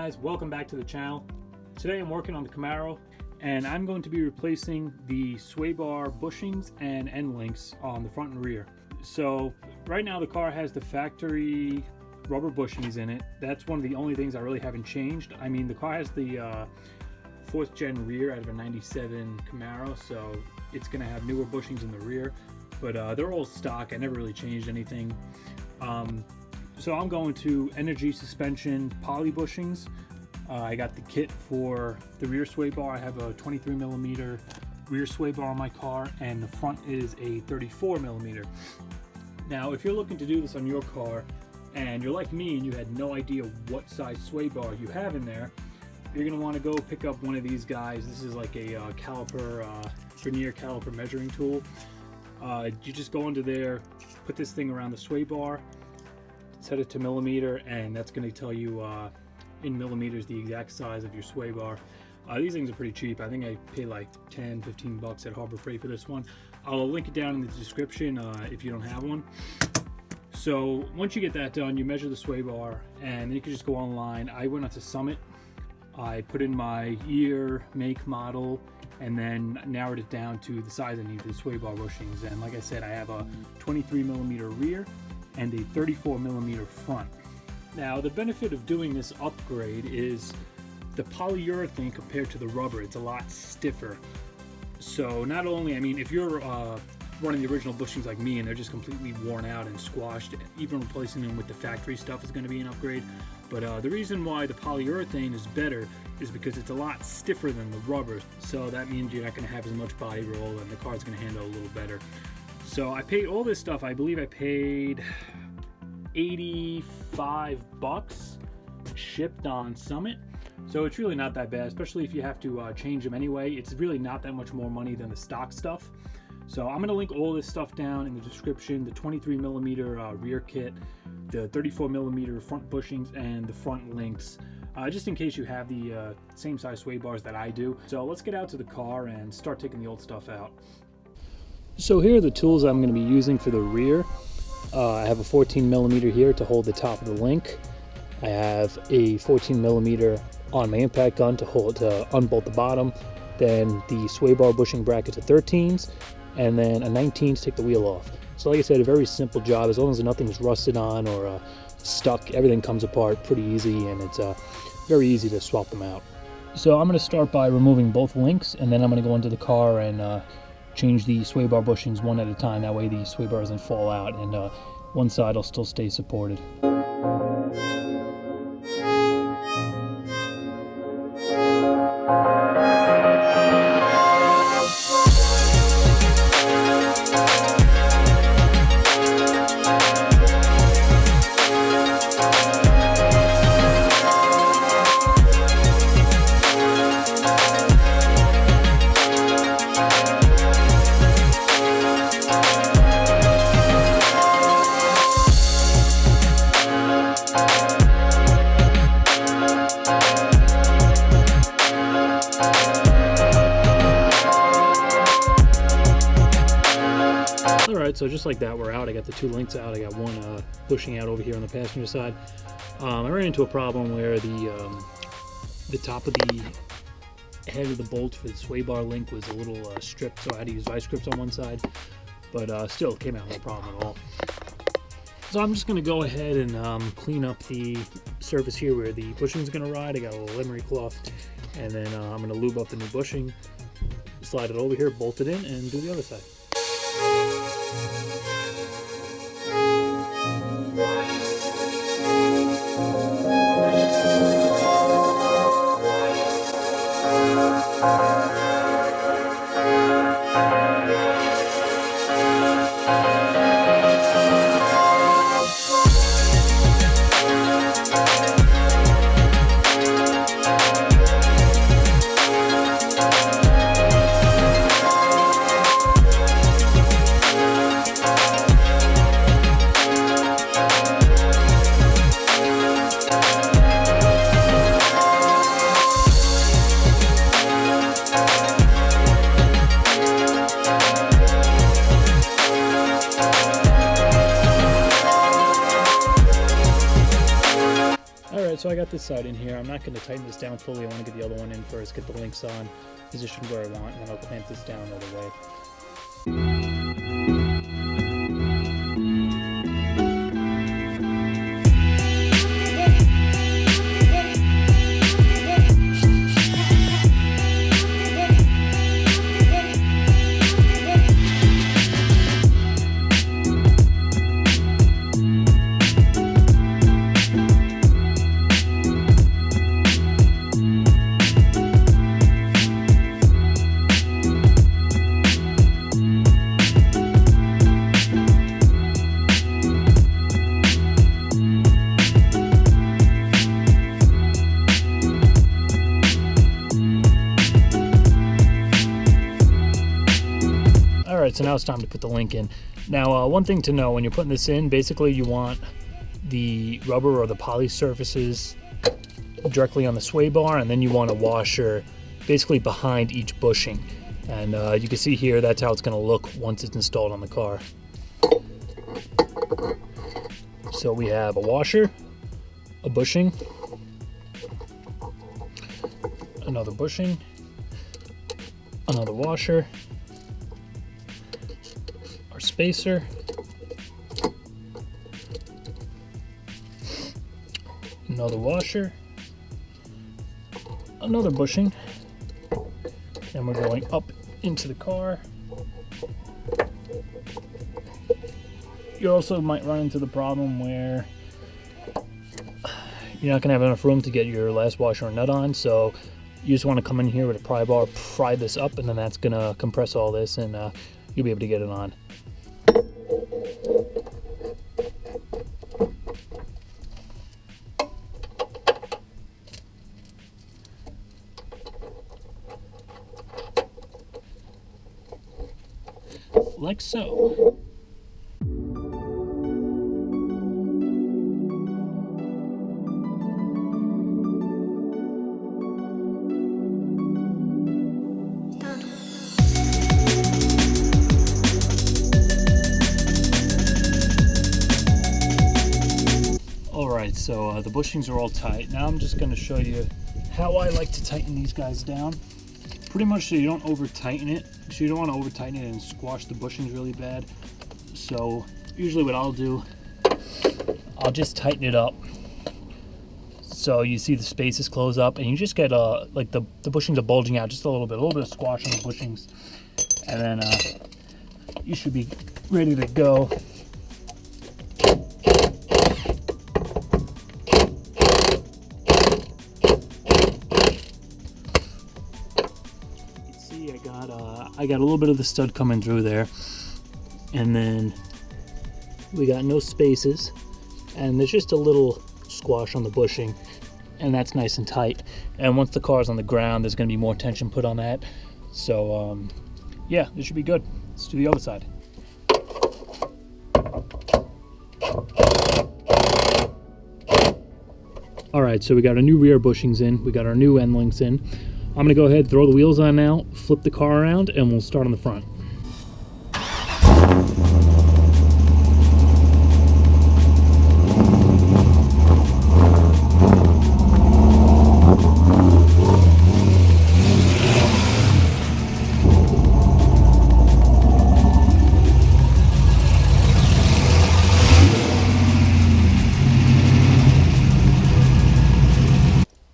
guys, welcome back to the channel. Today I'm working on the Camaro and I'm going to be replacing the sway bar bushings and end links on the front and rear. So right now the car has the factory rubber bushings in it. That's one of the only things I really haven't changed. I mean, the car has the 4th gen rear out of a 97 Camaro, so it's going to have newer bushings in the rear, but they're all stock. I never really changed anything. So I'm going to Energy Suspension Poly bushings. I got the kit for the rear sway bar. I have a 23mm rear sway bar on my car, and the front is a 34mm. Now, if you're looking to do this on your car, and you're like me and you had no idea what size sway bar you have in there, you're going to want to go pick up one of these guys. This is like a caliper, vernier caliper measuring tool. You just go into there, put this thing around the sway bar, set it to millimeter, and that's going to tell you in millimeters the exact size of your sway bar. These things are pretty cheap. I think I paid like 10-15 bucks at Harbor Freight for this one. I'll link it down in the description if you don't have one. So once you get that done, you measure the sway bar, and then you can just go online. I went onto Summit. I put in my year, make, model, and then narrowed it down to the size I need for the sway bar bushings. And like I said, I have a 23mm rear and a 34mm front. Now, the benefit of doing this upgrade is the polyurethane compared to the rubber, it's a lot stiffer. So not only, I mean, if you're running the original bushings like me and they're just completely worn out and squashed, even replacing them with the factory stuff is going to be an upgrade. But the reason why the polyurethane is better is because it's a lot stiffer than the rubber. So that means you're not going to have as much body roll and the car's going to handle a little better. So I paid all this stuff, I believe I paid 85 bucks shipped on Summit. So it's really not that bad, especially if you have to change them anyway. It's really not that much more money than the stock stuff. So I'm going to link all this stuff down in the description, the 23mm rear kit, the 34mm front bushings, and the front links, just in case you have the same size sway bars that I do. So let's get out to the car and start taking the old stuff out. So here are the tools I'm going to be using for the rear. I have a 14mm here to hold the top of the link. I have a 14mm on my impact gun to unbolt the bottom. Then the sway bar bushing bracket to 13s, and then a 19 to take the wheel off. So like I said, a very simple job. As long as nothing's rusted on or stuck, everything comes apart pretty easy, and it's very easy to swap them out. So I'm going to start by removing both links, and then I'm going to go into the car and change the sway bar bushings one at a time. That way the sway bar doesn't fall out, and one side will still stay supported. Alright, so just like that, we're out. I got the two links out. I got one bushing out over here on the passenger side. I ran into a problem where the top of the head of the bolt for the sway bar link was a little stripped, so I had to use vice grips on one side, but still it came out no problem at all. So I'm just going to go ahead and clean up the surface here where the bushing is going to ride. I got a little emery cloth, and then I'm going to lube up the new bushing, slide it over here, bolt it in, and do the other side. so I got this side in here. I'm not going to tighten this down fully. I want to get the other one in first, get the links on, positioned where I want, and then I'll clamp this down all the way. Alright, so now it's time to put the link in. Now, one thing to know when you're putting this in, basically you want the rubber or the poly surfaces directly on the sway bar, and then you want a washer basically behind each bushing. And you can see here, that's how it's going to look once it's installed on the car. So we have a washer, a bushing, another bushing, another washer, our spacer, another washer, another bushing, and we're going up into the car. You also might run into the problem where you're not going to have enough room to get your last washer or nut on, so you just want to come in here with a pry bar, pry this up, and then that's going to compress all this, and you'll be able to get it on. Like so. Alright, so the bushings are all tight. Now I'm just going to show you how I like to tighten these guys down. Pretty much so you don't over tighten it. So you don't want to over tighten it and squash the bushings really bad. So usually what I'll do, I'll just tighten it up so you see the spaces close up, and you just get like the bushings are bulging out just a little bit of squash on the bushings, and then you should be ready to go. I got a little bit of the stud coming through there, and then we got no spaces, and there's just a little squash on the bushing, and that's nice and tight. And once the car's on the ground, there's going to be more tension put on that. So yeah, this should be good. Let's do the other side. Alright, so we got our new rear bushings in, we got our new end links in. I'm going to go ahead, throw the wheels on now, flip the car around, and we'll start on the front.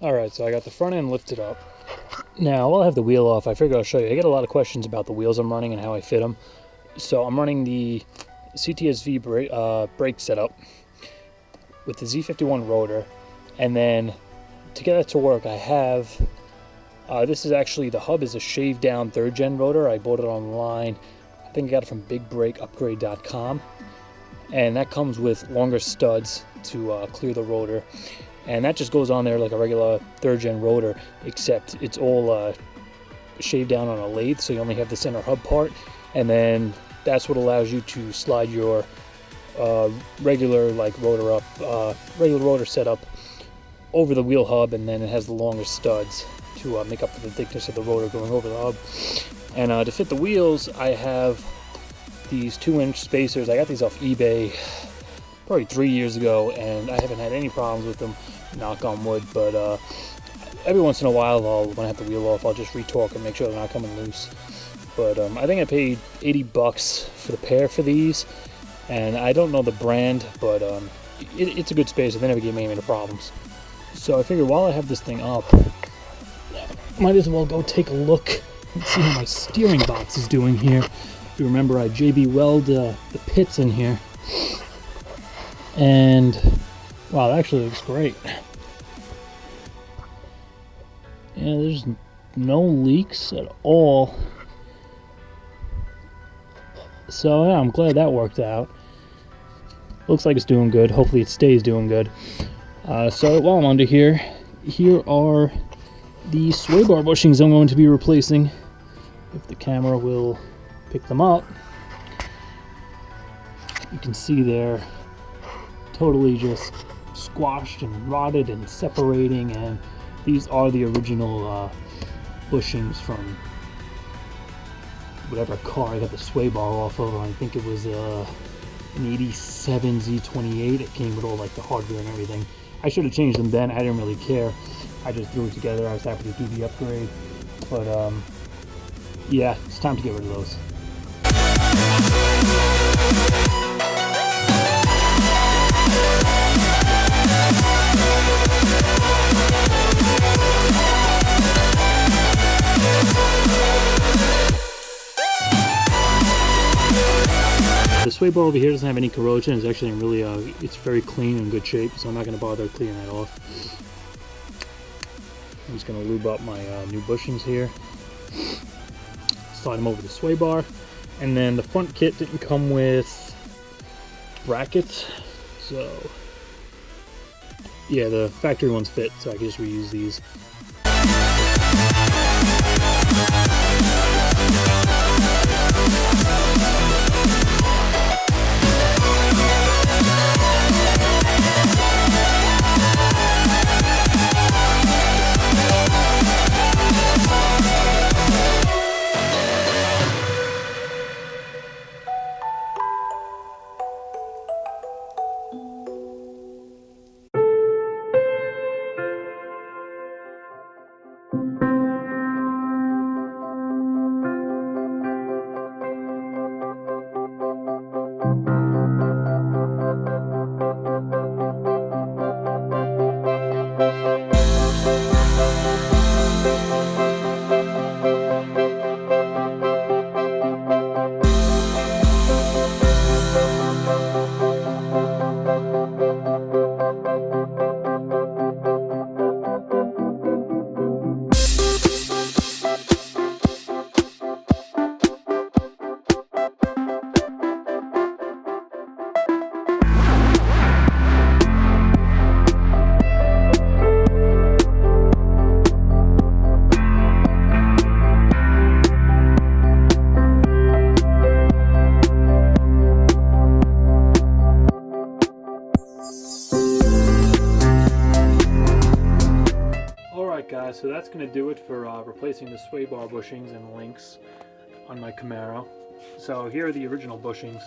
Alright, so I got the front end lifted up. Now, while I have the wheel off, I figure I'll show you. I get a lot of questions about the wheels I'm running and how I fit them. So I'm running the CTSV brake setup with the Z51 rotor. And then to get that to work, I have, this is actually, the hub is a shaved down 3rd gen rotor. I bought it online. I think I got it from BigBrakeUpgrade.com. And that comes with longer studs to clear the rotor. And that just goes on there like a regular 3rd gen rotor, except it's all shaved down on a lathe, so you only have the center hub part, and then that's what allows you to slide your regular like rotor up, regular rotor setup over the wheel hub, and then it has the longer studs to make up for the thickness of the rotor going over the hub. And to fit the wheels, I have these 2-inch spacers. I got these off eBay probably 3 years ago, and I haven't had any problems with them. knock on wood, but every once in a while, when I have the wheel off, I'll just retorque and make sure they're not coming loose. But I think I paid $80 for the pair for these, and I don't know the brand, but it's a good spacer. They never gave me any problems. So I figured while I have this thing up, might as well go take a look and see how my steering box is doing here. If you remember, I JB weld the pits in here, and wow, that actually looks great. Yeah, there's no leaks at all. So yeah, I'm glad that worked out. Looks like it's doing good. Hopefully it stays doing good. So while I'm under here, here are the sway bar bushings I'm going to be replacing. If the camera will pick them up, you can see they're totally just squashed and rotted and separating, and these are the original bushings from whatever car I got the sway bar off of. I think it was an 87 Z28. It came with all like the hardware and everything. I should have changed them then. I didn't really care. I just threw it together. I was happy to do the upgrade. But yeah, it's time to get rid of those. The sway bar over here doesn't have any corrosion. It's actually in really, it's very clean and good shape, so I'm not going to bother cleaning that off. I'm just going to lube up my new bushings here. Slide them over the sway bar. And then the front kit didn't come with brackets, so yeah, the factory ones fit, so I can just reuse these. Guys, so that's going to do it for replacing the sway bar bushings and links on my Camaro. So here are the original bushings.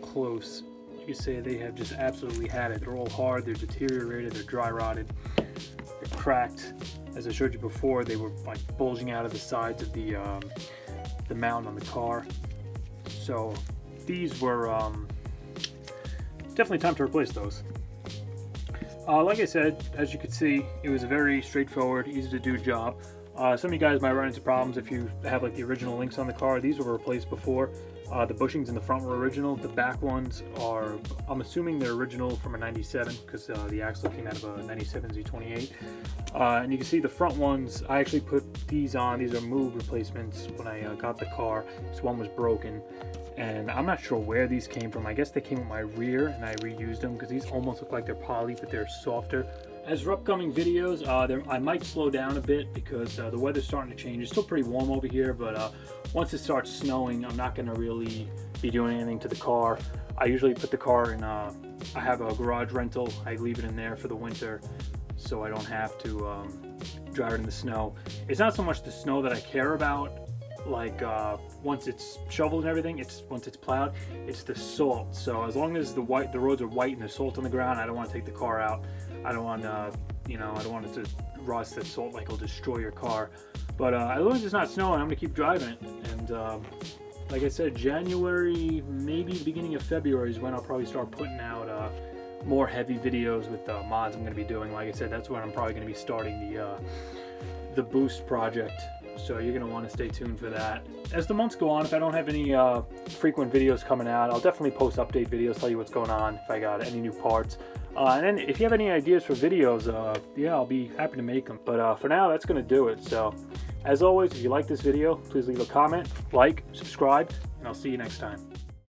Close. You can say they have just absolutely had it. They're all hard, they're deteriorated, they're dry rotted, they're cracked. As I showed you before, they were like bulging out of the sides of the mount on the car. So these were definitely time to replace those. Like I said, as you can see, it was a very straightforward, easy to do job. Some of you guys might run into problems if you have like the original links on the car. These were replaced before. The bushings in the front were original. The back ones are, I'm assuming they're original from a 97 because the axle came out of a 97 Z28. And you can see the front ones, I actually put these on. These are Moog replacements when I got the car. This one was broken. And I'm not sure where these came from. I guess they came with my rear and I reused them because these almost look like they're poly, but they're softer. As for upcoming videos, I might slow down a bit because the weather's starting to change. It's still pretty warm over here, but once it starts snowing, I'm not going to really be doing anything to the car. I usually put the car in, I have a garage rental. I leave it in there for the winter so I don't have to drive it in the snow. It's not so much the snow that I care about. Like once it's shoveled and everything, once it's plowed, it's the salt. So as long as the roads are white and there's salt on the ground, I don't want to take the car out. I don't want you know, I don't want it to rust. That salt like will destroy your car. But as long as it's not snowing, I'm gonna keep driving it. And like I said, January, maybe the beginning of February is when I'll probably start putting out more heavy videos with the mods I'm gonna be doing. Like I said, that's when I'm probably gonna be starting the boost project. So you're going to want to stay tuned for that. As the months go on, if I don't have any frequent videos coming out, I'll definitely post update videos, tell you what's going on, if I got any new parts. And then if you have any ideas for videos, yeah, I'll be happy to make them. But for now, that's going to do it. So as always, if you like this video, please leave a comment, like, subscribe, and I'll see you next time.